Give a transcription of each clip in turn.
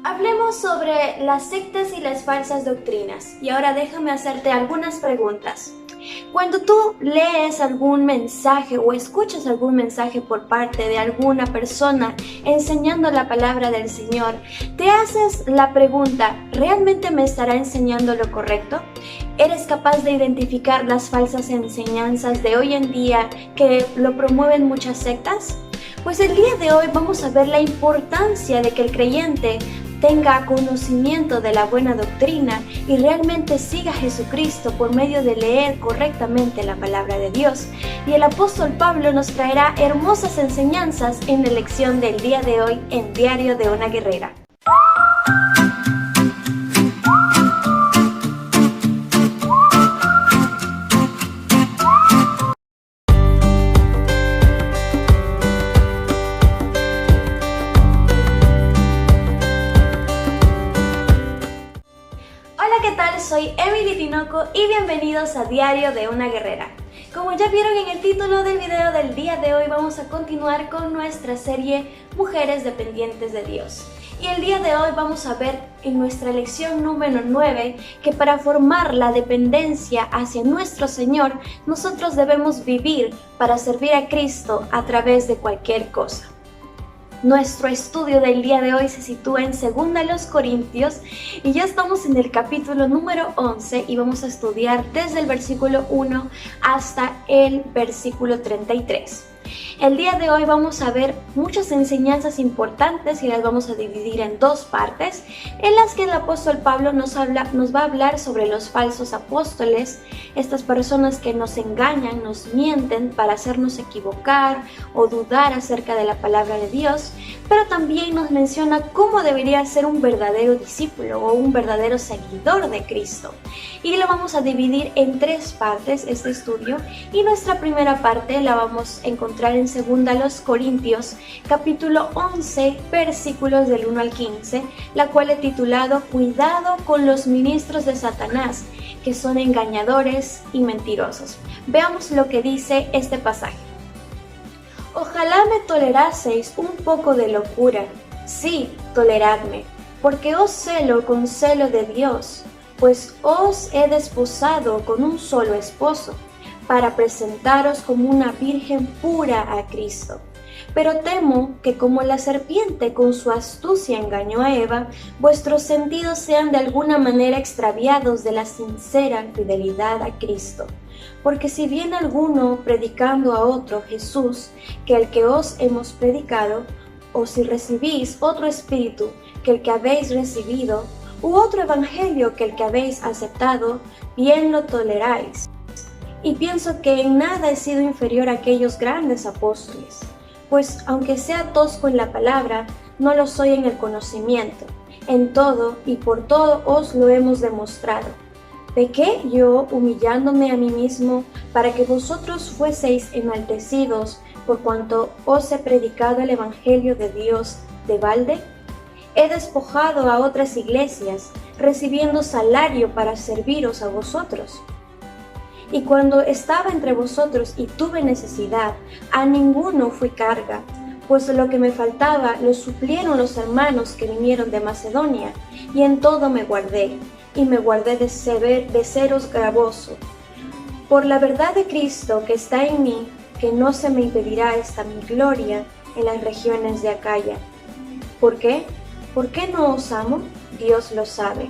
Hablemos sobre las sectas y las falsas doctrinas. Y ahora déjame hacerte algunas preguntas. Cuando tú lees algún mensaje o escuchas algún mensaje por parte de alguna persona enseñando la palabra del Señor, te haces la pregunta, ¿realmente me estará enseñando lo correcto? ¿Eres capaz de identificar las falsas enseñanzas de hoy en día que lo promueven muchas sectas? Pues el día de hoy vamos a ver la importancia de que el creyente tenga conocimiento de la buena doctrina y realmente siga a Jesucristo por medio de leer correctamente la palabra de Dios. Y el apóstol Pablo nos traerá hermosas enseñanzas en la lección del día de hoy en Diario de una Guerrera. Hola, ¿qué tal? Soy Emily Tinoco y bienvenidos a Diario de una Guerrera. Como ya vieron en el título del video del día de hoy, vamos a continuar con nuestra serie Mujeres Dependientes de Dios. Y el día de hoy vamos a ver en nuestra lección número 9 que para formar la dependencia hacia nuestro Señor, nosotros debemos vivir para servir a Cristo a través de cualquier cosa. Nuestro estudio del día de hoy se sitúa en 2 Corintios y ya estamos en el capítulo número 11 y vamos a estudiar desde el versículo 1 hasta el versículo 33. El día de hoy vamos a ver muchas enseñanzas importantes y las vamos a dividir en 2 partes, en las que el apóstol Pablo nos va a hablar sobre los falsos apóstoles, estas personas que nos engañan, nos mienten para hacernos equivocar o dudar acerca de la palabra de Dios, pero también nos menciona cómo debería ser un verdadero discípulo o un verdadero seguidor de Cristo. Y lo vamos a dividir en 3 partes este estudio, y nuestra primera parte la vamos a encontrar en 2 Corintios capítulo 11 versículos del 1 al 15, la cual he titulado Cuidado con los ministros de Satanás, que son engañadores y mentirosos. Veamos lo que dice este pasaje. Ojalá me toleraseis un poco de locura, sí, toleradme, porque os celo con celo de Dios, pues os he desposado con un solo esposo, para presentaros como una virgen pura a Cristo. Pero temo que como la serpiente con su astucia engañó a Eva, vuestros sentidos sean de alguna manera extraviados de la sincera fidelidad a Cristo. Porque si viene alguno predicando a otro Jesús que el que os hemos predicado, o si recibís otro espíritu que el que habéis recibido, u otro evangelio que el que habéis aceptado, bien lo toleráis. Y pienso que en nada he sido inferior a aquellos grandes apóstoles, pues aunque sea tosco en la palabra, no lo soy en el conocimiento. En todo y por todo os lo hemos demostrado. ¿Pequé yo humillándome a mí mismo para que vosotros fueseis enaltecidos por cuanto os he predicado el evangelio de Dios de balde? He despojado a otras iglesias, recibiendo salario para serviros a vosotros. Y cuando estaba entre vosotros y tuve necesidad, a ninguno fui carga, pues lo que me faltaba lo suplieron los hermanos que vinieron de Macedonia, y en todo me guardé, y me guardé de seros gravoso. Por la verdad de Cristo que está en mí, que no se me impedirá esta mi gloria en las regiones de Acaya. ¿Por qué? ¿Por qué no os amo? Dios lo sabe.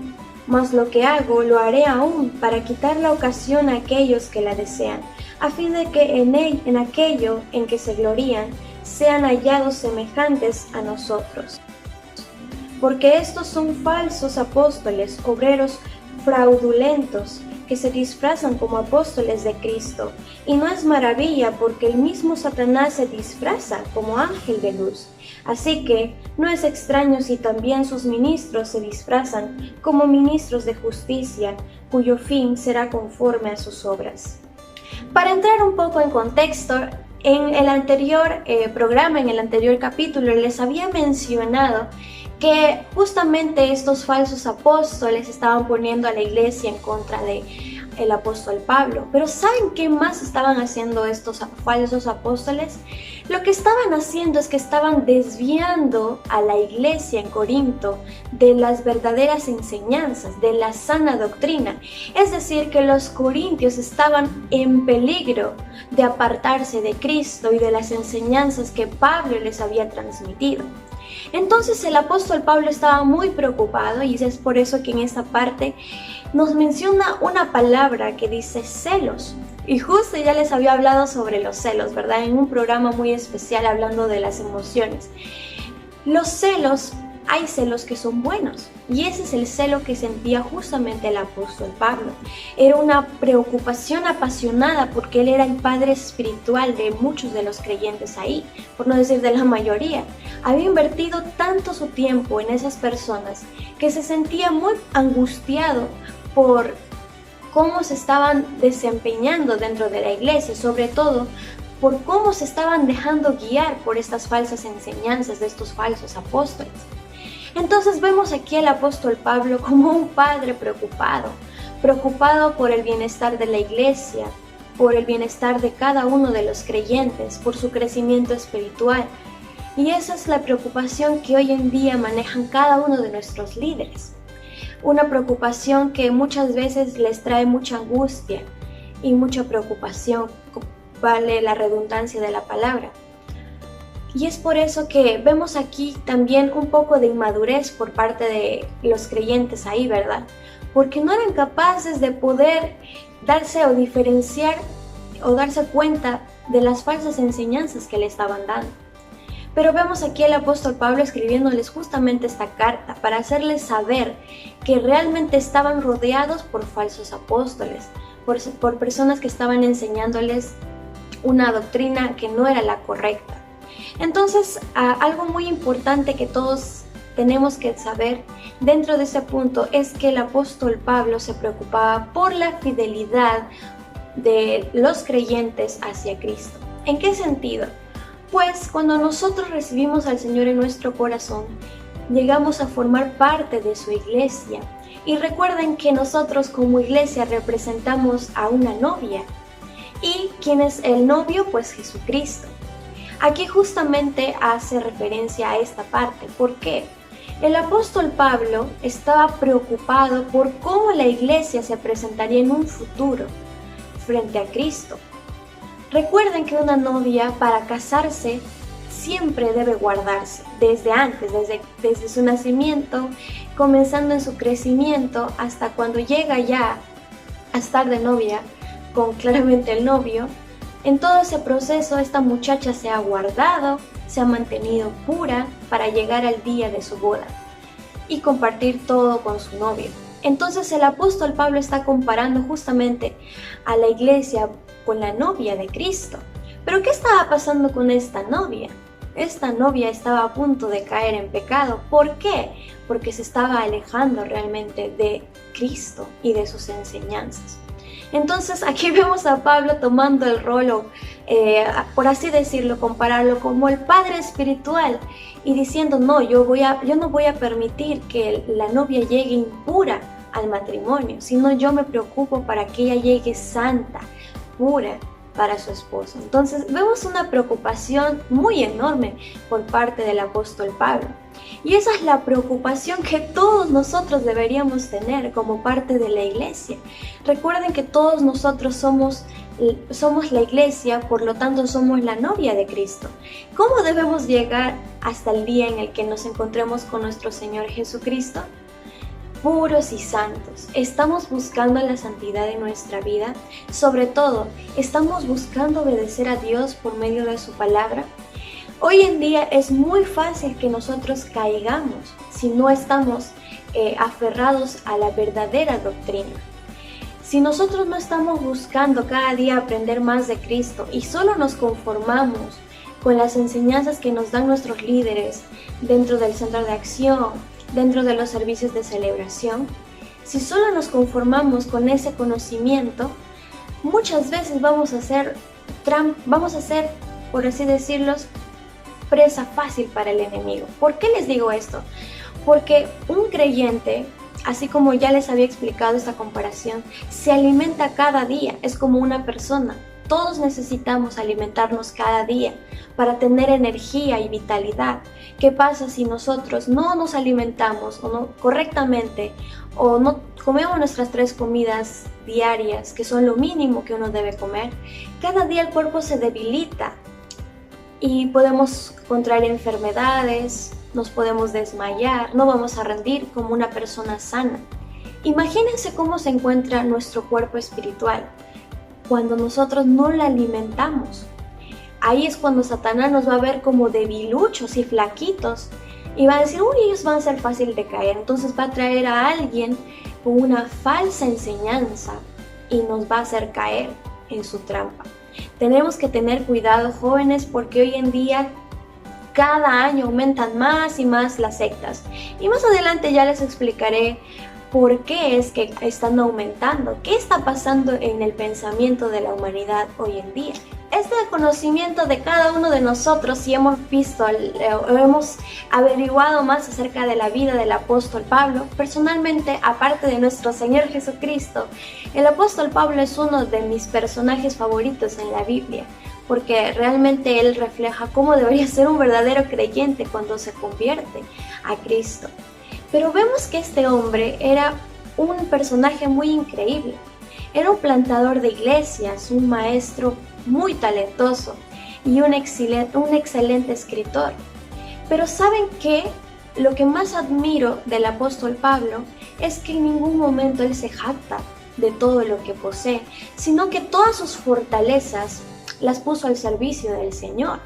Mas lo que hago lo haré aún para quitar la ocasión a aquellos que la desean, a fin de que en aquello en que se glorían sean hallados semejantes a nosotros. Porque estos son falsos apóstoles, obreros fraudulentos, que se disfrazan como apóstoles de Cristo. Y no es maravilla, porque el mismo Satanás se disfraza como ángel de luz. Así que no es extraño si también sus ministros se disfrazan como ministros de justicia, cuyo fin será conforme a sus obras. Para entrar un poco en contexto, en el anterior programa, en el anterior capítulo, les había mencionado que justamente estos falsos apóstoles estaban poniendo a la iglesia en contra de el apóstol Pablo. Pero ¿saben qué más estaban haciendo estos falsos apóstoles? Lo que estaban haciendo es que estaban desviando a la iglesia en Corinto de las verdaderas enseñanzas, de la sana doctrina. Es decir, que los corintios estaban en peligro de apartarse de Cristo y de las enseñanzas que Pablo les había transmitido. Entonces el apóstol Pablo estaba muy preocupado, y es por eso que en esta parte nos menciona una palabra que dice celos. Y justo ya les había hablado sobre los celos, ¿verdad? En un programa muy especial hablando de las emociones. Los celos, hay celos que son buenos, y ese es el celo que sentía justamente el apóstol Pablo. Era una preocupación apasionada porque él era el padre espiritual de muchos de los creyentes ahí, por no decir de la mayoría. Había invertido tanto su tiempo en esas personas que se sentía muy angustiado por cómo se estaban desempeñando dentro de la iglesia, sobre todo por cómo se estaban dejando guiar por estas falsas enseñanzas de estos falsos apóstoles. Entonces vemos aquí al apóstol Pablo como un padre preocupado por el bienestar de la iglesia, por el bienestar de cada uno de los creyentes, por su crecimiento espiritual. Y esa es la preocupación que hoy en día manejan cada uno de nuestros líderes. Una preocupación que muchas veces les trae mucha angustia y mucha preocupación, vale la redundancia de la palabra. Y es por eso que vemos aquí también un poco de inmadurez por parte de los creyentes ahí, ¿verdad? Porque no eran capaces de poder darse o diferenciar o darse cuenta de las falsas enseñanzas que le estaban dando. Pero vemos aquí al apóstol Pablo escribiéndoles justamente esta carta para hacerles saber que realmente estaban rodeados por falsos apóstoles, por personas que estaban enseñándoles una doctrina que no era la correcta. Entonces, algo muy importante que todos tenemos que saber dentro de ese punto es que el apóstol Pablo se preocupaba por la fidelidad de los creyentes hacia Cristo. ¿En qué sentido? Pues cuando nosotros recibimos al Señor en nuestro corazón, llegamos a formar parte de su iglesia. Y recuerden que nosotros como iglesia representamos a una novia. ¿Y quién es el novio? Pues Jesucristo. Aquí justamente hace referencia a esta parte. ¿Por qué? El apóstol Pablo estaba preocupado por cómo la iglesia se presentaría en un futuro frente a Cristo. Recuerden que una novia para casarse siempre debe guardarse, desde antes, desde su nacimiento, comenzando en su crecimiento hasta cuando llega ya a estar de novia con claramente el novio. En todo ese proceso esta muchacha se ha guardado, se ha mantenido pura para llegar al día de su boda y compartir todo con su novio. Entonces el apóstol Pablo está comparando justamente a la iglesia con la novia de Cristo. Pero ¿qué estaba pasando con esta novia? Esta novia estaba a punto de caer en pecado. ¿Por qué? Porque se estaba alejando realmente de Cristo y de sus enseñanzas. Entonces aquí vemos a Pablo tomando el rol, por así decirlo, compararlo como el padre espiritual y diciendo, no, yo no voy a permitir que la novia llegue impura al matrimonio, sino yo me preocupo para que ella llegue santa, pura para su esposo. Entonces vemos una preocupación muy enorme por parte del apóstol Pablo. Y esa es la preocupación que todos nosotros deberíamos tener como parte de la iglesia. Recuerden que todos nosotros somos la iglesia, por lo tanto somos la novia de Cristo. ¿Cómo debemos llegar hasta el día en el que nos encontremos con nuestro Señor Jesucristo? Puros y santos. ¿Estamos buscando la santidad en nuestra vida? Sobre todo, ¿estamos buscando obedecer a Dios por medio de su palabra? Hoy en día es muy fácil que nosotros caigamos si no estamos aferrados a la verdadera doctrina. Si nosotros no estamos buscando cada día aprender más de Cristo y solo nos conformamos con las enseñanzas que nos dan nuestros líderes dentro del centro de acción, dentro de los servicios de celebración, si solo nos conformamos con ese conocimiento, muchas veces vamos a ser, por así decirlo, presa fácil para el enemigo. ¿Por qué les digo esto? Porque un creyente, así como ya les había explicado esta comparación, se alimenta cada día, es como una persona. Todos necesitamos alimentarnos cada día para tener energía y vitalidad. ¿Qué pasa si nosotros no nos alimentamos o no correctamente o no comemos nuestras 3 comidas diarias, que son lo mínimo que uno debe comer? Cada día el cuerpo se debilita y podemos contraer enfermedades, nos podemos desmayar, no vamos a rendir como una persona sana. Imagínense cómo se encuentra nuestro cuerpo espiritual cuando nosotros no la alimentamos. Ahí es cuando Satanás nos va a ver como debiluchos y flaquitos y va a decir, uy, ellos van a ser fácil de caer. Entonces va a traer a alguien con una falsa enseñanza y nos va a hacer caer en su trampa. Tenemos que tener cuidado, jóvenes, porque hoy en día cada año aumentan más y más las sectas. Y más adelante ya les explicaré por qué es que están aumentando, qué está pasando en el pensamiento de la humanidad hoy en día. Este conocimiento de cada uno de nosotros, si hemos visto, hemos averiguado más acerca de la vida del apóstol Pablo, personalmente, aparte de nuestro Señor Jesucristo, el apóstol Pablo es uno de mis personajes favoritos en la Biblia, porque realmente él refleja cómo debería ser un verdadero creyente cuando se convierte a Cristo. Pero vemos que este hombre era un personaje muy increíble. Era un plantador de iglesias, un maestro muy talentoso y un excelente escritor. Pero ¿saben qué? Lo que más admiro del apóstol Pablo es que en ningún momento él se jacta de todo lo que posee, sino que todas sus fortalezas las puso al servicio del Señor.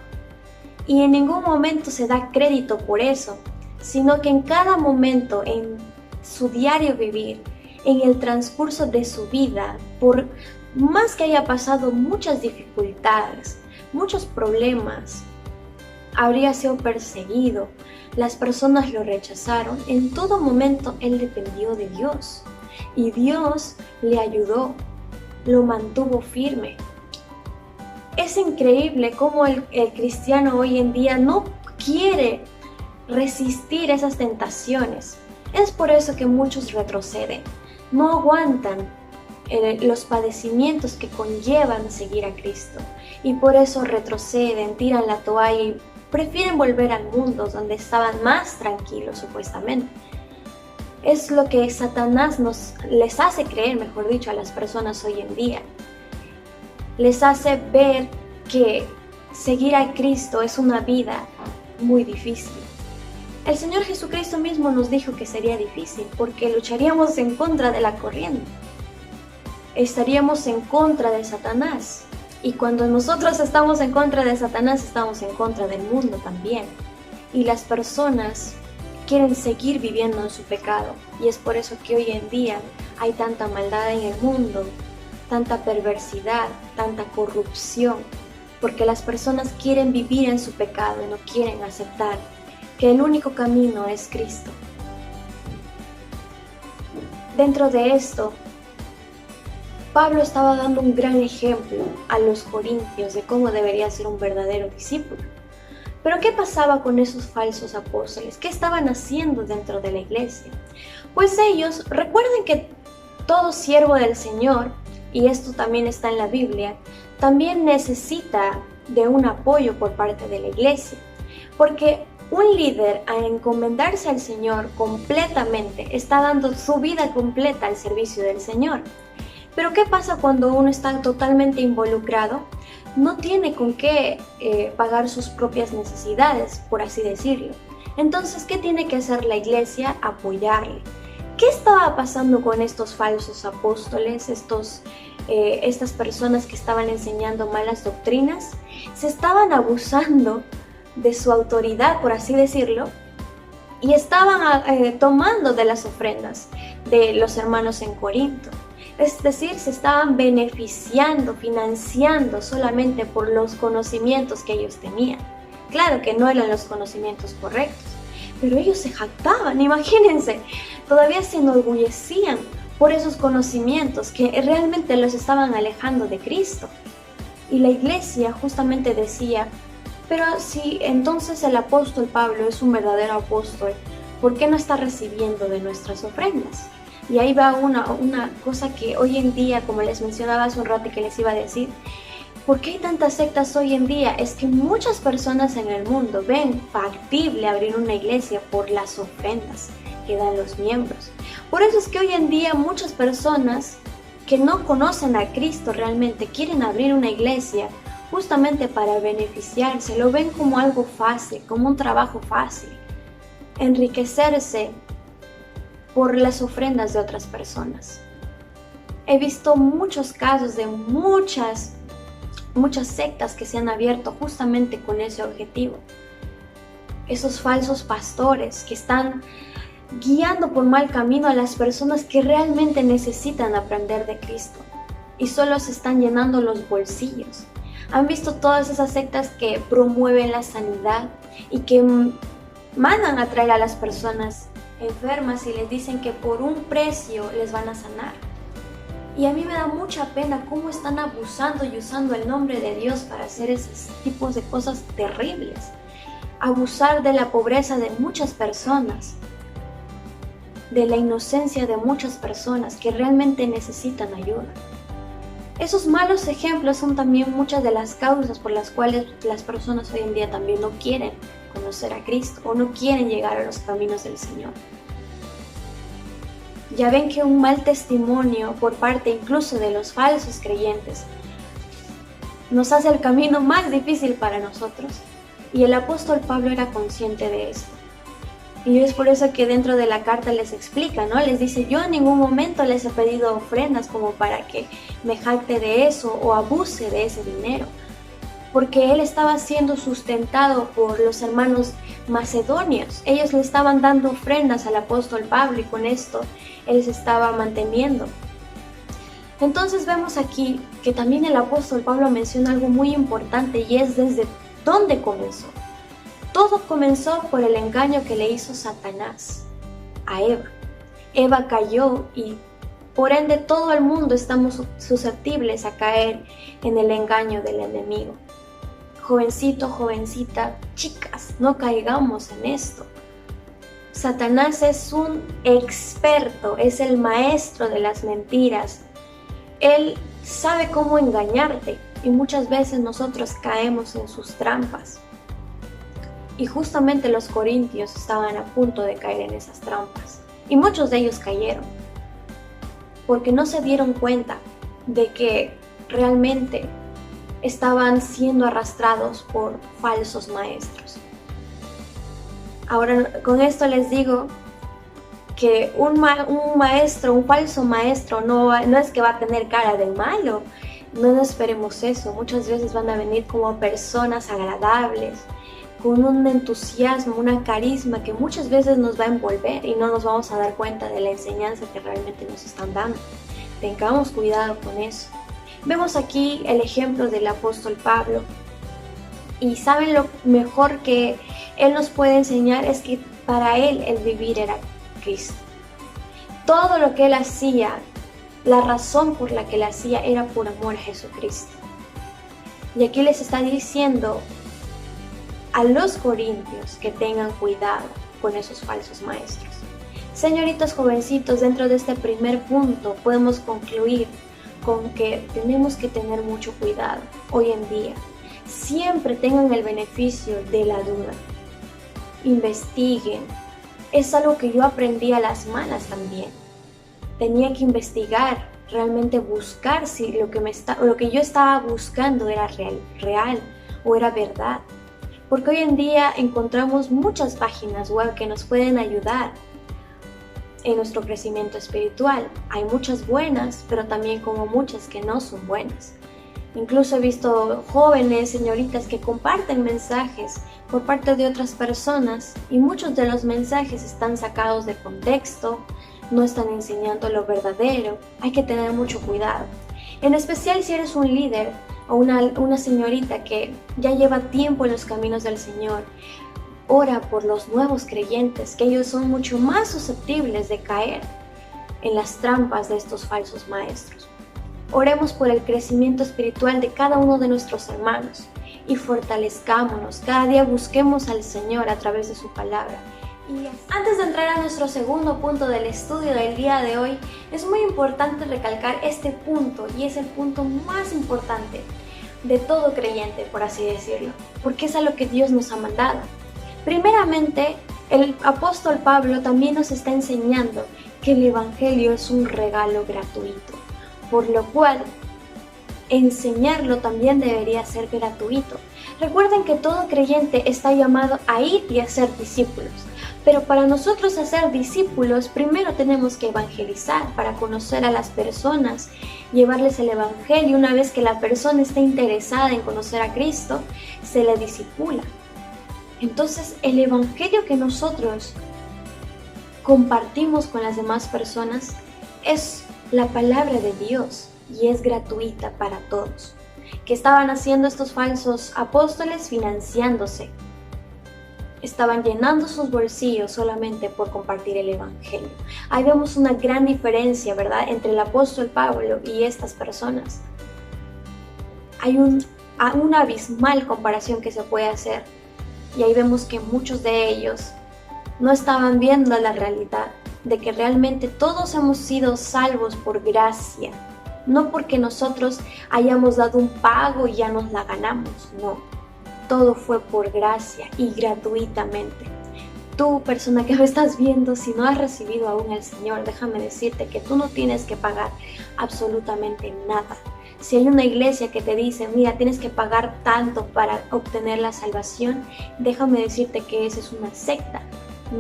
Y en ningún momento se da crédito por eso, sino que en cada momento, en su diario vivir, en el transcurso de su vida, por más que haya pasado muchas dificultades, muchos problemas, habría sido perseguido, las personas lo rechazaron, en todo momento él dependió de Dios y Dios le ayudó, lo mantuvo firme. Es increíble cómo el cristiano hoy en día no quiere resistir esas tentaciones. Es por eso que muchos retroceden, no aguantan los padecimientos que conllevan seguir a Cristo y por eso retroceden, tiran la toalla y prefieren volver al mundo donde estaban más tranquilos supuestamente. Es lo que Satanás les hace creer, mejor dicho, a las personas hoy en día. Les hace ver que seguir a Cristo es una vida muy difícil. El Señor Jesucristo mismo nos dijo que sería difícil porque lucharíamos en contra de la corriente. Estaríamos en contra de Satanás. Y cuando nosotros estamos en contra de Satanás, estamos en contra del mundo también. Y las personas quieren seguir viviendo en su pecado. Y es por eso que hoy en día hay tanta maldad en el mundo, tanta perversidad, tanta corrupción. Porque las personas quieren vivir en su pecado y no quieren aceptar que el único camino es Cristo. Dentro de esto, Pablo estaba dando un gran ejemplo a los corintios de cómo debería ser un verdadero discípulo. Pero ¿qué pasaba con esos falsos apóstoles? ¿Qué estaban haciendo dentro de la iglesia? Pues ellos, recuerden que todo siervo del Señor, y esto también está en la Biblia, también necesita de un apoyo por parte de la iglesia, porque un líder, al encomendarse al Señor completamente, está dando su vida completa al servicio del Señor. Pero ¿qué pasa cuando uno está totalmente involucrado? No tiene con qué pagar sus propias necesidades, por así decirlo. Entonces, ¿qué tiene que hacer la iglesia? Apoyarle. ¿Qué estaba pasando con estos falsos apóstoles, estas personas que estaban enseñando malas doctrinas? Se estaban abusando de su autoridad, por así decirlo, y estaban tomando de las ofrendas de los hermanos en Corinto. Es decir, se estaban beneficiando, financiando solamente por los conocimientos que ellos tenían. Claro que no eran los conocimientos correctos, pero ellos se jactaban, imagínense, todavía se enorgullecían por esos conocimientos que realmente los estaban alejando de Cristo. Y la iglesia justamente decía, pero si entonces el apóstol Pablo es un verdadero apóstol, ¿por qué no está recibiendo de nuestras ofrendas? Y ahí va una cosa que hoy en día, como les mencionaba hace un rato y que les iba a decir, ¿por qué hay tantas sectas hoy en día? Es que muchas personas en el mundo ven factible abrir una iglesia por las ofrendas que dan los miembros. Por eso es que hoy en día muchas personas que no conocen a Cristo realmente quieren abrir una iglesia justamente para beneficiarse, lo ven como algo fácil, como un trabajo fácil, enriquecerse por las ofrendas de otras personas. He visto muchos casos de muchas sectas que se han abierto justamente con ese objetivo. Esos falsos pastores que están guiando por mal camino a las personas que realmente necesitan aprender de Cristo y solo se están llenando los bolsillos. Han visto todas esas sectas que promueven la sanidad y que mandan a traer a las personas enfermas y les dicen que por un precio les van a sanar. Y a mí me da mucha pena cómo están abusando y usando el nombre de Dios para hacer esos tipos de cosas terribles. Abusar de la pobreza de muchas personas, de la inocencia de muchas personas que realmente necesitan ayuda. Esos malos ejemplos son también muchas de las causas por las cuales las personas hoy en día también no quieren conocer a Cristo o no quieren llegar a los caminos del Señor. Ya ven que un mal testimonio por parte incluso de los falsos creyentes nos hace el camino más difícil para nosotros, y el apóstol Pablo era consciente de esto. Y es por eso que dentro de la carta les explica, ¿no? Les dice, yo en ningún momento les he pedido ofrendas como para que me jacte de eso o abuse de ese dinero, porque él estaba siendo sustentado por los hermanos macedonios. Ellos le estaban dando ofrendas al apóstol Pablo y con esto él se estaba manteniendo. Entonces vemos aquí que también el apóstol Pablo menciona algo muy importante, y es desde dónde comenzó. Todo comenzó por el engaño que le hizo Satanás a Eva. Eva cayó y por ende todo el mundo estamos susceptibles a caer en el engaño del enemigo. Jovencito, jovencita, chicas, no caigamos en esto. Satanás es un experto, es el maestro de las mentiras. Él sabe cómo engañarte y muchas veces nosotros caemos en sus trampas. Y justamente los corintios estaban a punto de caer en esas trampas. Y muchos de ellos cayeron, porque no se dieron cuenta de que realmente estaban siendo arrastrados por falsos maestros. Ahora, con esto les digo que un falso maestro, no es que va a tener cara de malo. No esperemos eso. Muchas veces van a venir como personas agradables, con un entusiasmo, una carisma que muchas veces nos va a envolver y no nos vamos a dar cuenta de la enseñanza que realmente nos están dando. Tengamos cuidado con eso. Vemos aquí el ejemplo del apóstol Pablo, y saben lo mejor que él nos puede enseñar es que para él el vivir era Cristo. Todo lo que él hacía, la razón por la que él hacía era por amor a Jesucristo. Y aquí les está diciendo a los corintios que tengan cuidado con esos falsos maestros. Señoritos jovencitos, dentro de este primer punto podemos concluir con que tenemos que tener mucho cuidado hoy en día. Siempre tengan el beneficio de la duda. Investiguen. Es algo que yo aprendí a las malas también. Tenía que investigar, realmente buscar si lo que yo estaba buscando era real o era verdad. Porque hoy en día encontramos muchas páginas web que nos pueden ayudar en nuestro crecimiento espiritual. Hay muchas buenas, pero también como muchas que no son buenas. Incluso he visto jóvenes, señoritas que comparten mensajes por parte de otras personas y muchos de los mensajes están sacados de contexto, no están enseñando lo verdadero. Hay que tener mucho cuidado. En especial si eres un líder o una señorita que ya lleva tiempo en los caminos del Señor. Ora por los nuevos creyentes, que ellos son mucho más susceptibles de caer en las trampas de estos falsos maestros. Oremos por el crecimiento espiritual de cada uno de nuestros hermanos y fortalezcámonos. Cada día busquemos al Señor a través de su palabra Y antes de entrar a nuestro segundo punto del estudio del día de hoy, es muy importante recalcar este punto, y es el punto más importante de todo creyente, por así decirlo, porque es a lo que Dios nos ha mandado. Primeramente, el apóstol Pablo también nos está enseñando que el Evangelio es un regalo gratuito, por lo cual enseñarlo también debería ser gratuito. Recuerden que todo creyente está llamado a ir y a ser discípulos, pero para nosotros hacer discípulos primero tenemos que evangelizar para conocer a las personas, llevarles el Evangelio. Una vez que la persona está interesada en conocer a Cristo, se le discipula. Entonces el Evangelio que nosotros compartimos con las demás personas es la palabra de Dios y es gratuita para todos. ¿Qué estaban haciendo estos falsos apóstoles? Financiándose. Estaban llenando sus bolsillos solamente por compartir el Evangelio. Ahí vemos una gran diferencia, ¿verdad?, entre el apóstol Pablo y estas personas. Hay una abismal comparación que se puede hacer. Y ahí vemos que muchos de ellos no estaban viendo la realidad de que realmente todos hemos sido salvos por gracia. No porque nosotros hayamos dado un pago y ya nos la ganamos, no. Todo fue por gracia y gratuitamente. Tú, persona que me estás viendo, si no has recibido aún al Señor, déjame decirte que tú no tienes que pagar absolutamente nada. Si hay una iglesia que te dice, mira, tienes que pagar tanto para obtener la salvación, déjame decirte que esa es una secta,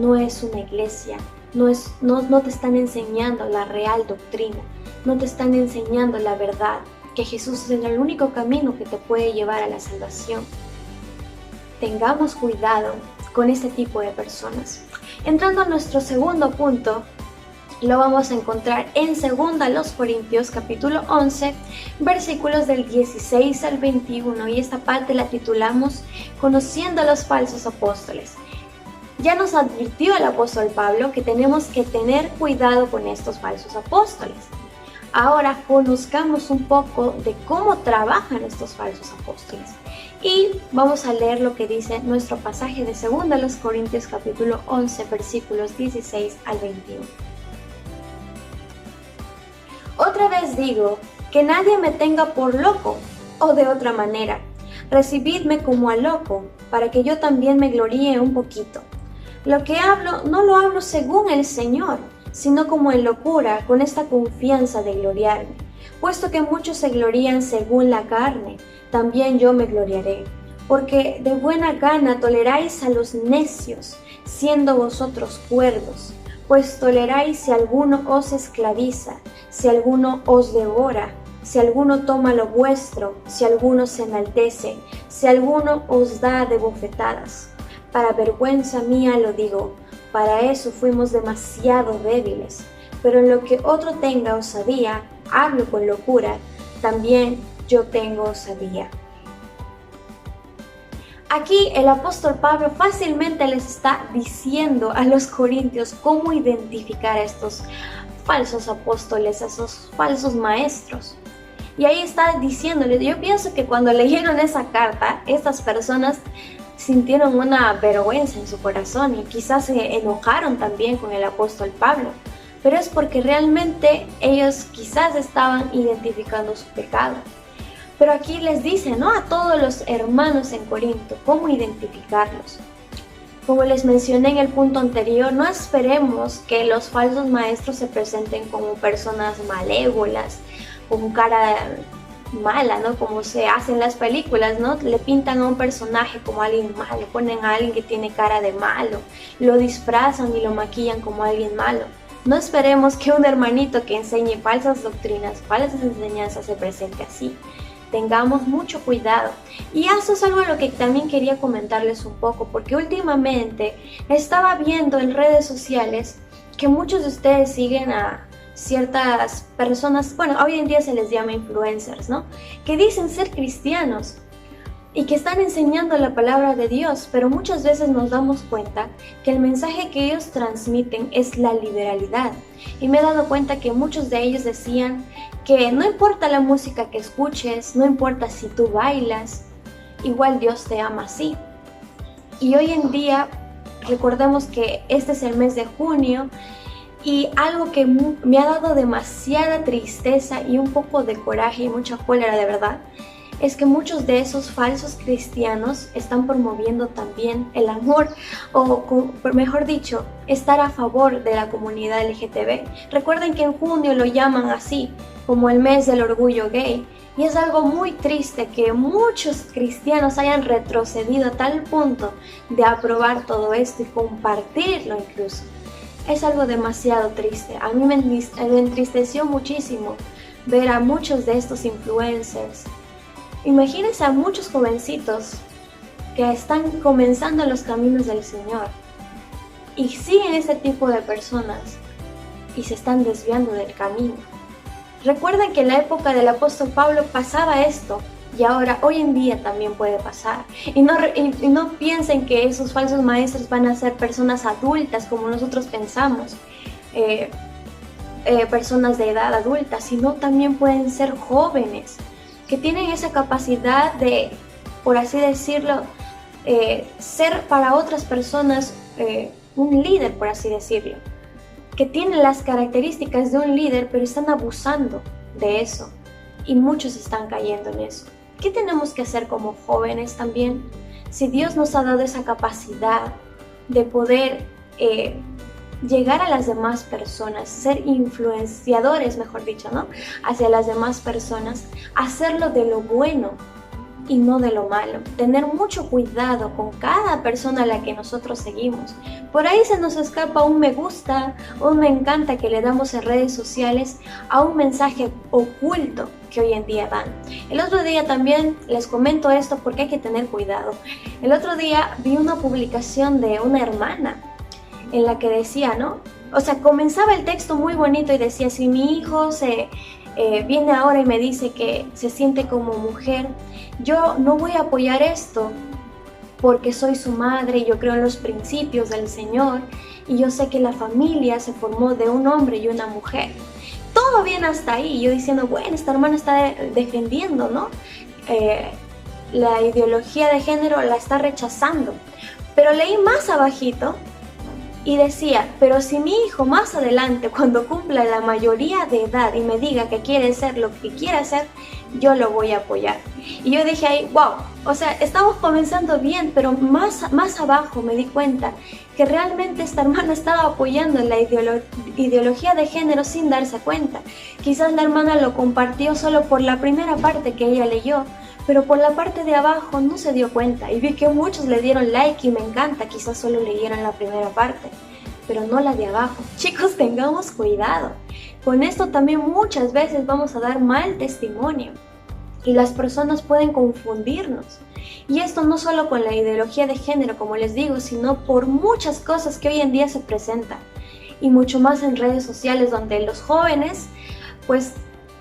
no es una iglesia, no te están enseñando la real doctrina, no te están enseñando la verdad, que Jesús es el único camino que te puede llevar a la salvación. Tengamos cuidado con este tipo de personas. Entrando a nuestro segundo punto, lo vamos a encontrar en 2 Corintios capítulo 11, versículos del 16 al 21, y esta parte la titulamos Conociendo a los falsos apóstoles. Ya nos advirtió el apóstol Pablo que tenemos que tener cuidado con estos falsos apóstoles. Ahora conozcamos un poco de cómo trabajan estos falsos apóstoles. Y vamos a leer lo que dice nuestro pasaje de 2 Corintios capítulo 11, versículos 16 al 21. Otra vez digo, que nadie me tenga por loco, o de otra manera, recibidme como a loco, para que yo también me gloríe un poquito. Lo que hablo, no lo hablo según el Señor, sino como en locura, con esta confianza de gloriarme. Puesto que muchos se glorían según la carne, también yo me gloriaré. Porque de buena gana toleráis a los necios, siendo vosotros cuerdos. Pues toleráis si alguno os esclaviza, si alguno os devora, si alguno toma lo vuestro, si alguno se enaltece, si alguno os da de bofetadas. Para vergüenza mía lo digo, para eso fuimos demasiado débiles. Pero en lo que otro tenga osadía, hablo con locura, también yo tengo osadía. Aquí el apóstol Pablo fácilmente les está diciendo a los corintios cómo identificar a estos falsos apóstoles, a esos falsos maestros. Y ahí está diciéndoles, yo pienso que cuando leyeron esa carta, estas personas sintieron una vergüenza en su corazón y quizás se enojaron también con el apóstol Pablo. Pero es porque realmente ellos quizás estaban identificando su pecado. Pero aquí les dice, ¿no?, a todos los hermanos en Corinto, cómo identificarlos. Como les mencioné en el punto anterior, no esperemos que los falsos maestros se presenten como personas malévolas, con cara mala, ¿no?, como se hace en las películas, ¿no? Le pintan a un personaje como alguien malo, ponen a alguien que tiene cara de malo, lo disfrazan y lo maquillan como alguien malo. No esperemos que un hermanito que enseñe falsas doctrinas, falsas enseñanzas se presente así. Tengamos mucho cuidado. Y eso es algo a lo que también quería comentarles un poco, porque últimamente estaba viendo en redes sociales que muchos de ustedes siguen a ciertas personas, bueno, hoy en día se les llama influencers, ¿no?, que dicen ser cristianos y que están enseñando la palabra de Dios, pero muchas veces nos damos cuenta que el mensaje que ellos transmiten es la liberalidad. Y me he dado cuenta que muchos de ellos decían que no importa la música que escuches, no importa si tú bailas, igual Dios te ama así. Y hoy en día Recordemos que este es el mes de junio y algo que me ha dado demasiada tristeza y un poco de coraje y mucha cólera de verdad, es que muchos de esos falsos cristianos están promoviendo también el amor o, mejor dicho, estar a favor de la comunidad LGTB. Recuerden que en junio lo llaman así, como el mes del orgullo gay. Y es algo muy triste que muchos cristianos hayan retrocedido a tal punto de aprobar todo esto y compartirlo incluso. Es algo demasiado triste. A mí me entristeció muchísimo ver a muchos de estos influencers. Imagínense a muchos jovencitos que están comenzando los caminos del Señor y siguen ese tipo de personas y se están desviando del camino. Recuerden que en la época del apóstol Pablo pasaba esto y ahora, hoy en día también puede pasar. Y no piensen que esos falsos maestros van a ser personas adultas como nosotros pensamos, personas de edad adulta, sino también pueden ser jóvenes que tienen esa capacidad de, por así decirlo, ser para otras personas un líder, por así decirlo, que tienen las características de un líder, pero están abusando de eso y muchos están cayendo en eso. ¿Qué tenemos que hacer como jóvenes también? Si Dios nos ha dado esa capacidad de poder llegar a las demás personas, ser influenciadores, mejor dicho, ¿no? Hacia las demás personas, hacerlo de lo bueno y no de lo malo. Tener mucho cuidado con cada persona a la que nosotros seguimos. Por ahí se nos escapa un me gusta, un me encanta que le damos en redes sociales a un mensaje oculto que hoy en día dan. El otro día también les comento esto porque hay que tener cuidado. El otro día vi una publicación de una hermana en la que decía, ¿no? O sea, comenzaba el texto muy bonito y decía, si mi hijo viene ahora y me dice que se siente como mujer, yo no voy a apoyar esto porque soy su madre y yo creo en los principios del Señor y yo sé que la familia se formó de un hombre y una mujer. Todo bien hasta ahí, yo diciendo, bueno, esta hermana está defendiendo, ¿no? La ideología de género la está rechazando. Pero leí más abajito y decía, pero si mi hijo más adelante, cuando cumpla la mayoría de edad y me diga que quiere ser lo que quiere hacer, yo lo voy a apoyar. Y yo dije ahí, wow, o sea, estamos comenzando bien, pero más abajo me di cuenta que realmente esta hermana estaba apoyando la ideología de género sin darse cuenta. Quizás la hermana lo compartió solo por la primera parte que ella leyó, pero por la parte de abajo no se dio cuenta y vi que muchos le dieron like y me encanta, quizás solo leyeron la primera parte, pero no la de abajo. Chicos, tengamos cuidado. Con esto también muchas veces vamos a dar mal testimonio y las personas pueden confundirnos. Y esto no solo con la ideología de género, como les digo, sino por muchas cosas que hoy en día se presentan y mucho más en redes sociales donde los jóvenes pues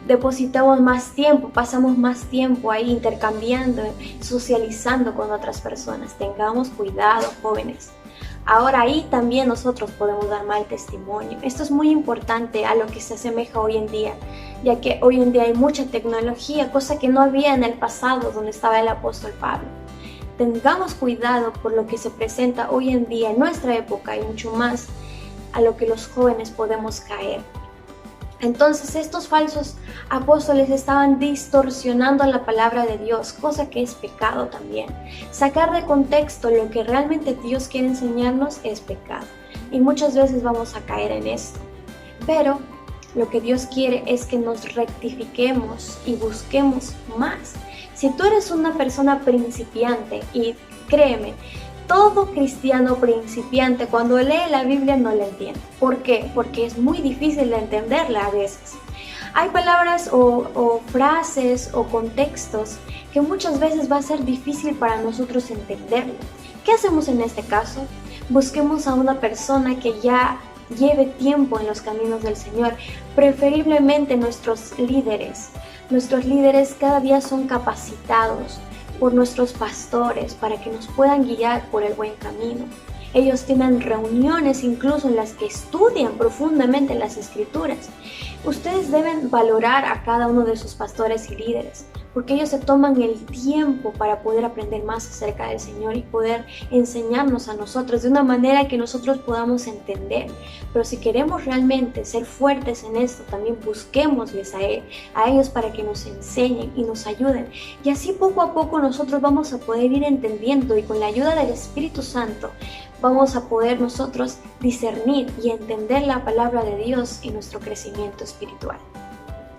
depositamos más tiempo, pasamos más tiempo ahí intercambiando, socializando con otras personas. Tengamos cuidado, jóvenes. Ahora ahí también nosotros podemos dar mal testimonio. Esto es muy importante a lo que se asemeja hoy en día, ya que hoy en día hay mucha tecnología, cosa que no había en el pasado donde estaba el apóstol Pablo. Tengamos cuidado por lo que se presenta hoy en día en nuestra época y mucho más a lo que los jóvenes podemos caer. Entonces estos falsos apóstoles estaban distorsionando la palabra de Dios, cosa que es pecado también. Sacar de contexto lo que realmente Dios quiere enseñarnos es pecado. Y muchas veces vamos a caer en esto. Pero lo que Dios quiere es que nos rectifiquemos y busquemos más. Si tú eres una persona principiante, y créeme, todo cristiano principiante cuando lee la Biblia no la entiende. ¿Por qué? Porque es muy difícil de entenderla a veces. Hay palabras o frases o contextos que muchas veces va a ser difícil para nosotros entenderlo. ¿Qué hacemos en este caso? Busquemos a una persona que ya lleve tiempo en los caminos del Señor, preferiblemente nuestros líderes. Nuestros líderes cada día son capacitados por nuestros pastores para que nos puedan guiar por el buen camino. Ellos tienen reuniones incluso en las que estudian profundamente las escrituras. Ustedes deben valorar a cada uno de sus pastores y líderes, porque ellos se toman el tiempo para poder aprender más acerca del Señor y poder enseñarnos a nosotros de una manera que nosotros podamos entender. Pero si queremos realmente ser fuertes en esto, también busquémosles a ellos para que nos enseñen y nos ayuden. Y así poco a poco nosotros vamos a poder ir entendiendo, y con la ayuda del Espíritu Santo vamos a poder nosotros discernir y entender la palabra de Dios en nuestro crecimiento espiritual.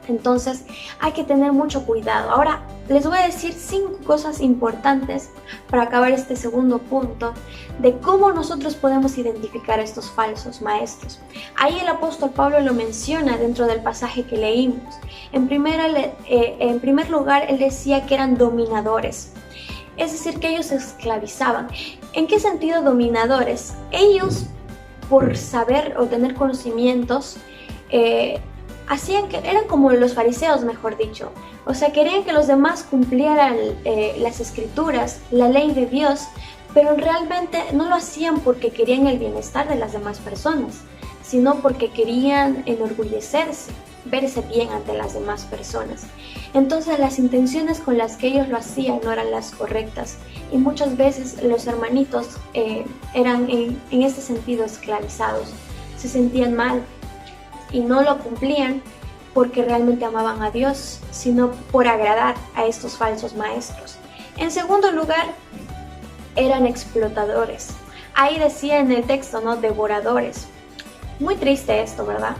Entonces hay que tener mucho cuidado. Ahora les voy a decir 5 cosas importantes para acabar este segundo punto de cómo nosotros podemos identificar a estos falsos maestros. Ahí el apóstol Pablo lo menciona dentro del pasaje que leímos. En primer lugar, él decía que eran dominadores. Es decir, que ellos esclavizaban. ¿En qué sentido dominadores? Ellos, por saber o tener conocimientos, hacían que eran como los fariseos, mejor dicho. O sea, querían que los demás cumplieran las escrituras, la ley de Dios, pero realmente no lo hacían porque querían el bienestar de las demás personas, sino porque querían enorgullecerse, verse bien ante las demás personas. Entonces las intenciones con las que ellos lo hacían no eran las correctas, y muchas veces los hermanitos eran en este sentido esclavizados, se sentían mal y no lo cumplían porque realmente amaban a Dios, sino por agradar a estos falsos maestros. En segundo lugar, eran explotadores. Ahí decía en el texto, ¿no? Devoradores. Muy triste esto, ¿verdad?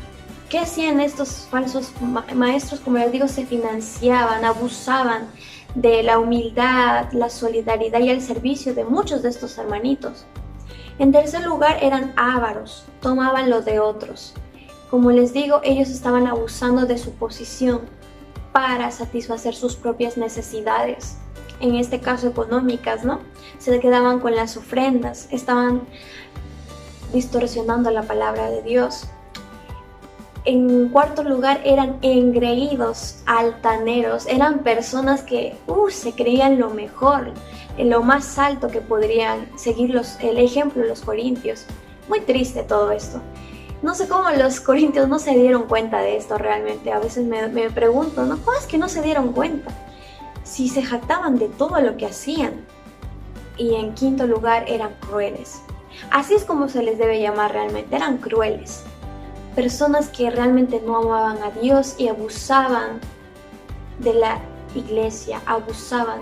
¿Qué hacían estos falsos maestros? Como les digo, se financiaban, abusaban de la humildad, la solidaridad y el servicio de muchos de estos hermanitos. En tercer lugar, eran ávaros, tomaban lo de otros. Como les digo, ellos estaban abusando de su posición para satisfacer sus propias necesidades, en este caso económicas, ¿no? Se quedaban con las ofrendas, estaban distorsionando la palabra de Dios. En cuarto lugar, eran engreídos, altaneros, eran personas que se creían lo mejor, en lo más alto que podrían seguir el ejemplo de los corintios. Muy triste todo esto. No sé cómo los corintios no se dieron cuenta de esto realmente. A veces me pregunto, ¿no? ¿Cómo es que no se dieron cuenta? Si se jactaban de todo lo que hacían. Y en quinto lugar, eran crueles. Así es como se les debe llamar realmente, eran crueles. Personas que realmente no amaban a Dios y abusaban de la iglesia, abusaban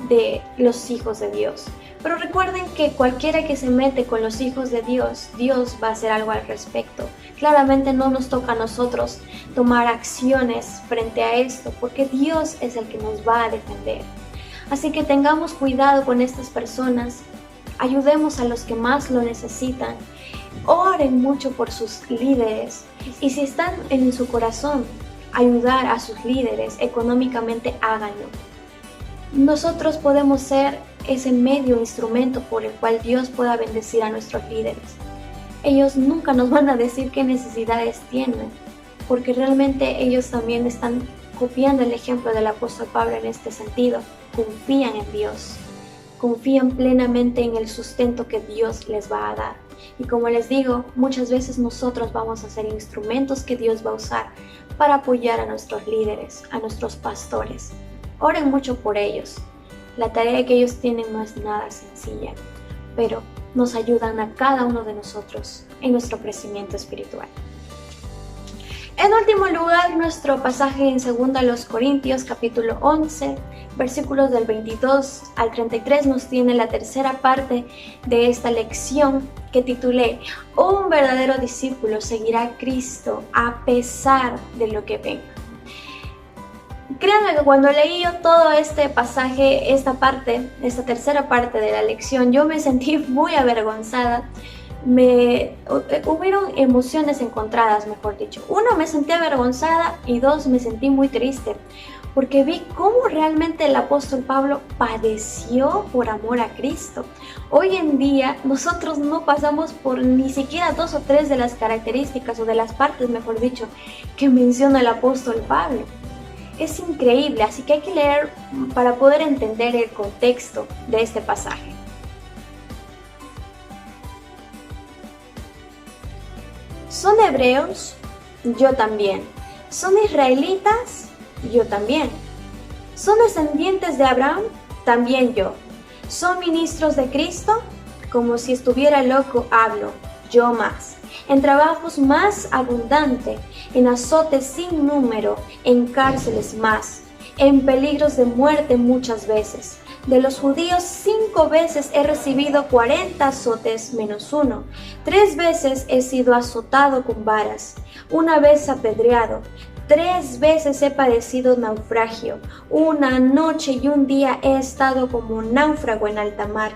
de los hijos de Dios. Pero recuerden que cualquiera que se mete con los hijos de Dios, Dios va a hacer algo al respecto. Claramente no nos toca a nosotros tomar acciones frente a esto, porque Dios es el que nos va a defender. Así que tengamos cuidado con estas personas, ayudemos a los que más lo necesitan, oren mucho por sus líderes, y si están en su corazón ayudar a sus líderes económicamente, háganlo. Nosotros podemos ser ese medio instrumento por el cual Dios pueda bendecir a nuestros líderes. Ellos nunca nos van a decir qué necesidades tienen, porque realmente ellos también están copiando el ejemplo del apóstol Pablo en este sentido. Confían en Dios, confían plenamente en el sustento que Dios les va a dar. Y como les digo, muchas veces nosotros vamos a ser instrumentos que Dios va a usar para apoyar a nuestros líderes, a nuestros pastores. Oren mucho por ellos. La tarea que ellos tienen no es nada sencilla, pero nos ayudan a cada uno de nosotros en nuestro crecimiento espiritual. En último lugar, nuestro pasaje en 2 Corintios capítulo 11, versículos del 22 al 33 nos tiene la tercera parte de esta lección que titulé Un verdadero discípulo seguirá a Cristo a pesar de lo que venga. Créanme que cuando leí yo todo este pasaje, esta tercera parte de la lección, yo me sentí muy avergonzada. Hubieron emociones encontradas, mejor dicho. Uno, me sentí avergonzada, y dos, me sentí muy triste, porque vi cómo realmente el apóstol Pablo padeció por amor a Cristo. Hoy en día nosotros no pasamos por ni siquiera 2 o 3 de las características, o de las partes, mejor dicho, que menciona el apóstol Pablo. Es increíble, así que hay que leer para poder entender el contexto de este pasaje. ¿Son hebreos? Yo también. ¿Son israelitas? Yo también. ¿Son descendientes de Abraham? También yo. ¿Son ministros de Cristo? Como si estuviera loco hablo, yo más. En trabajos más abundante, en azotes sin número, en cárceles más, en peligros de muerte muchas veces. De los judíos 5 veces he recibido 40 azotes menos 1. 3 veces he sido azotado con varas, 1 vez apedreado. 3 veces he padecido naufragio. 1 noche y 1 día he estado como un náufrago en alta mar.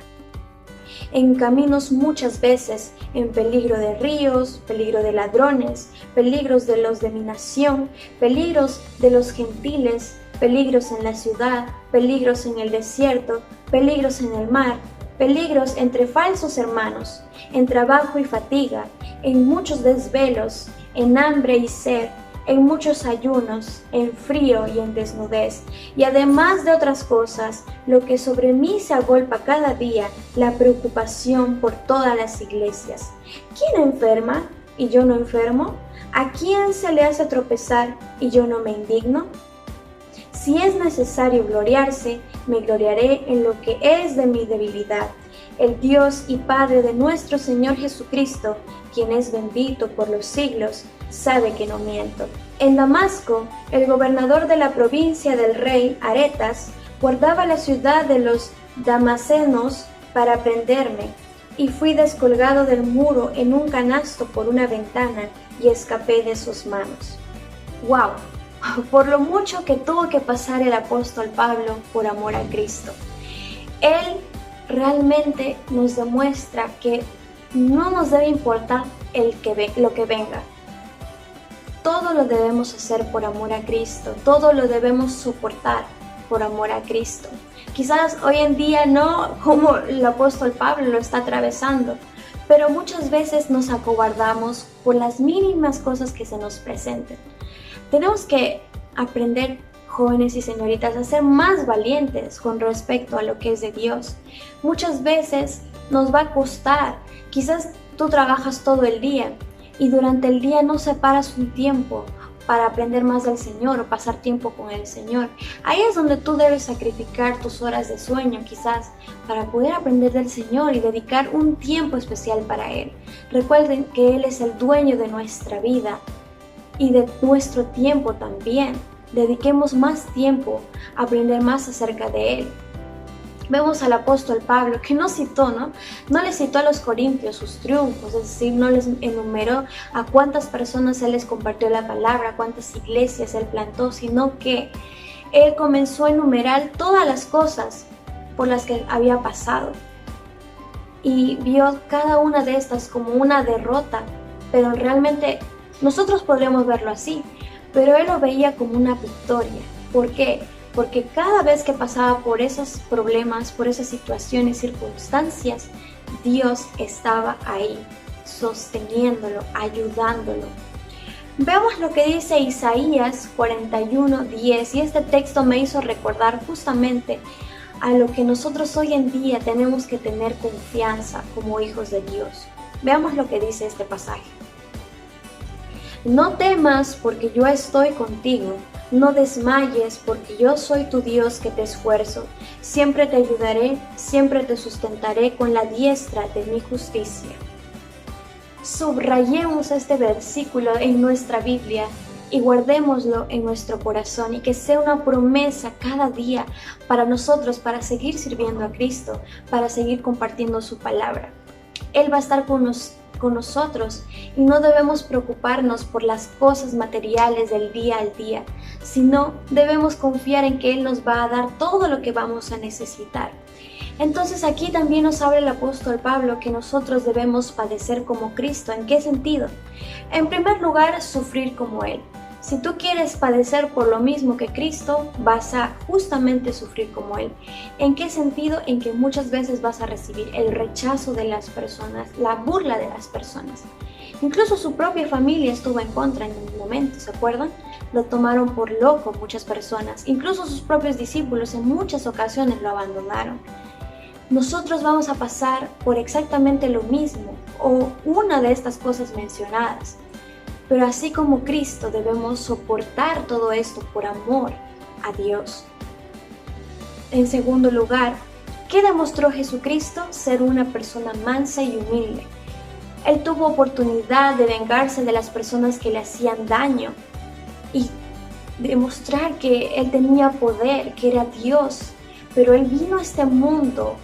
En caminos muchas veces, en peligro de ríos, peligro de ladrones, peligros de los de mi nación, peligros de los gentiles, peligros en la ciudad, peligros en el desierto, peligros en el mar, peligros entre falsos hermanos, en trabajo y fatiga, en muchos desvelos, en hambre y sed, en muchos ayunos, en frío y en desnudez, y además de otras cosas, lo que sobre mí se agolpa cada día, la preocupación por todas las iglesias. ¿Quién enferma y yo no enfermo? ¿A quién se le hace tropezar y yo no me indigno? Si es necesario gloriarse, me gloriaré en lo que es de mi debilidad. El Dios y Padre de nuestro Señor Jesucristo, quien es bendito por los siglos, sabe que no miento. En Damasco, el gobernador de la provincia del rey Aretas guardaba la ciudad de los damasenos para prenderme, y fui descolgado del muro en un canasto por una ventana y escapé de sus manos. ¡Wow! Por lo mucho que tuvo que pasar el apóstol Pablo por amor a Cristo. Él realmente nos demuestra que no nos debe importar lo que venga. Todo lo debemos hacer por amor a Cristo, todo lo debemos soportar por amor a Cristo. Quizás hoy en día no como el apóstol Pablo lo está atravesando, pero muchas veces nos acobardamos por las mínimas cosas que se nos presenten. Tenemos que aprender, jóvenes y señoritas, a ser más valientes con respecto a lo que es de Dios. Muchas veces nos va a costar, quizás tú trabajas todo el día y durante el día no separas un tiempo para aprender más del Señor o pasar tiempo con el Señor. Ahí es donde tú debes sacrificar tus horas de sueño quizás para poder aprender del Señor y dedicar un tiempo especial para Él. Recuerden que Él es el dueño de nuestra vida y de nuestro tiempo también. Dediquemos más tiempo a aprender más acerca de Él. Vemos al apóstol Pablo que no le citó a los corintios sus triunfos, es decir, no les enumeró a cuántas personas él les compartió la palabra, a cuántas iglesias él plantó, sino que él comenzó a enumerar todas las cosas por las que había pasado y vio cada una de estas como una derrota, pero realmente nosotros podríamos verlo así, pero él lo veía como una victoria. ¿Por qué? Porque cada vez que pasaba por esos problemas, por esas situaciones, circunstancias, Dios estaba ahí, sosteniéndolo, ayudándolo. Veamos lo que dice Isaías 41:10, y este texto me hizo recordar justamente a lo que nosotros hoy en día tenemos que tener confianza como hijos de Dios. Veamos lo que dice este pasaje. No temas porque yo estoy contigo. No desmayes, porque yo soy tu Dios que te esfuerzo. Siempre te ayudaré, siempre te sustentaré con la diestra de mi justicia. Subrayemos este versículo en nuestra Biblia y guardémoslo en nuestro corazón y que sea una promesa cada día para nosotros, para seguir sirviendo a Cristo, para seguir compartiendo su palabra. Él va a estar con nosotros y no debemos preocuparnos por las cosas materiales del día al día, sino debemos confiar en que Él nos va a dar todo lo que vamos a necesitar. Entonces aquí también nos habla el apóstol Pablo que nosotros debemos padecer como Cristo. ¿En qué sentido? En primer lugar, sufrir como Él. Si tú quieres padecer por lo mismo que Cristo, vas a justamente sufrir como Él. ¿En qué sentido? En que muchas veces vas a recibir el rechazo de las personas, la burla de las personas. Incluso su propia familia estuvo en contra en un momento, ¿se acuerdan? Lo tomaron por loco muchas personas. Incluso sus propios discípulos en muchas ocasiones lo abandonaron. Nosotros vamos a pasar por exactamente lo mismo o una de estas cosas mencionadas. Pero así como Cristo debemos soportar todo esto por amor a Dios. En segundo lugar, ¿qué demostró Jesucristo? Ser una persona mansa y humilde. Él tuvo oportunidad de vengarse de las personas que le hacían daño y demostrar que Él tenía poder, que era Dios, pero Él vino a este mundo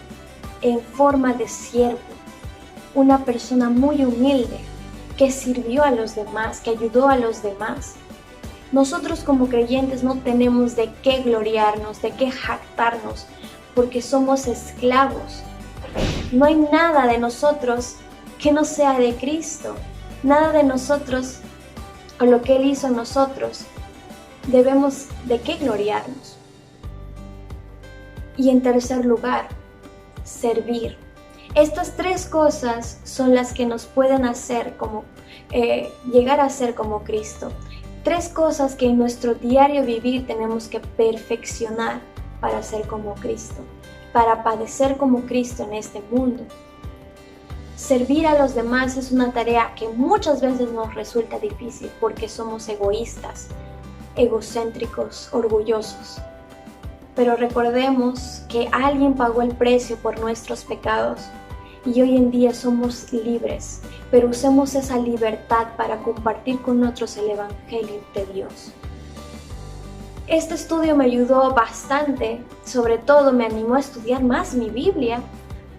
en forma de siervo, una persona muy humilde, que sirvió a los demás, que ayudó a los demás. Nosotros como creyentes no tenemos de qué gloriarnos, de qué jactarnos, porque somos esclavos. No hay nada de nosotros que no sea de Cristo, nada de nosotros o lo que Él hizo en nosotros. Debemos de qué gloriarnos. Y en tercer lugar, servir. Estas tres cosas son las que nos pueden hacer llegar a ser como Cristo. Tres cosas que en nuestro diario vivir tenemos que perfeccionar para ser como Cristo, para padecer como Cristo en este mundo. Servir a los demás es una tarea que muchas veces nos resulta difícil porque somos egoístas, egocéntricos, orgullosos. Pero recordemos que alguien pagó el precio por nuestros pecados y hoy en día somos libres, pero usemos esa libertad para compartir con otros el Evangelio de Dios. Este estudio me ayudó bastante, sobre todo me animó a estudiar más mi Biblia,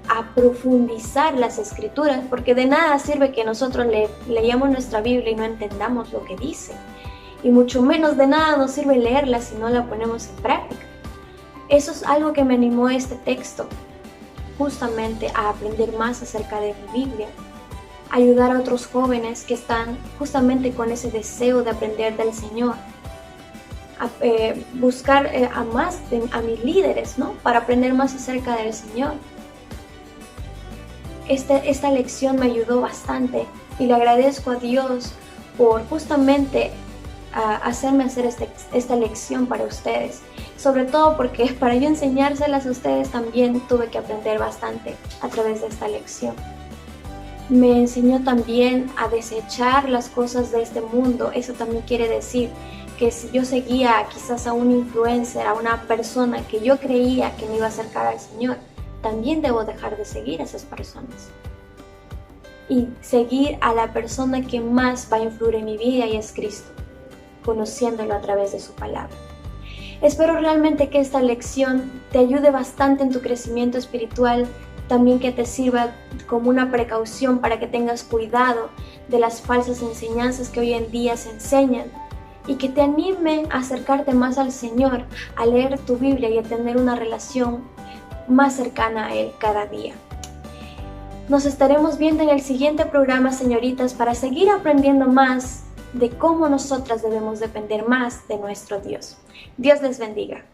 a profundizar las Escrituras, porque de nada sirve que nosotros leamos nuestra Biblia y no entendamos lo que dice, y mucho menos de nada nos sirve leerla si no la ponemos en práctica. Eso es algo que me animó a este texto, justamente a aprender más acerca de mi Biblia, ayudar a otros jóvenes que están justamente con ese deseo de aprender del Señor, a buscar a mis líderes, ¿no? Para aprender más acerca del Señor. Esta lección me ayudó bastante y le agradezco a Dios por justamente hacerme hacer esta lección para ustedes. Sobre todo porque para yo enseñárselas a ustedes también tuve que aprender bastante a través de esta lección. Me enseñó también a desechar las cosas de este mundo. Eso también quiere decir que si yo seguía quizás a un influencer, a una persona que yo creía que me iba a acercar al Señor, también debo dejar de seguir a esas personas y seguir a la persona que más va a influir en mi vida, y es Cristo, conociéndolo a través de su palabra. Espero realmente que esta lección te ayude bastante en tu crecimiento espiritual, también que te sirva como una precaución para que tengas cuidado de las falsas enseñanzas que hoy en día se enseñan, y que te anime a acercarte más al Señor, a leer tu Biblia y a tener una relación más cercana a Él cada día. Nos estaremos viendo en el siguiente programa, señoritas, para seguir aprendiendo más de cómo nosotras debemos depender más de nuestro Dios. Dios les bendiga.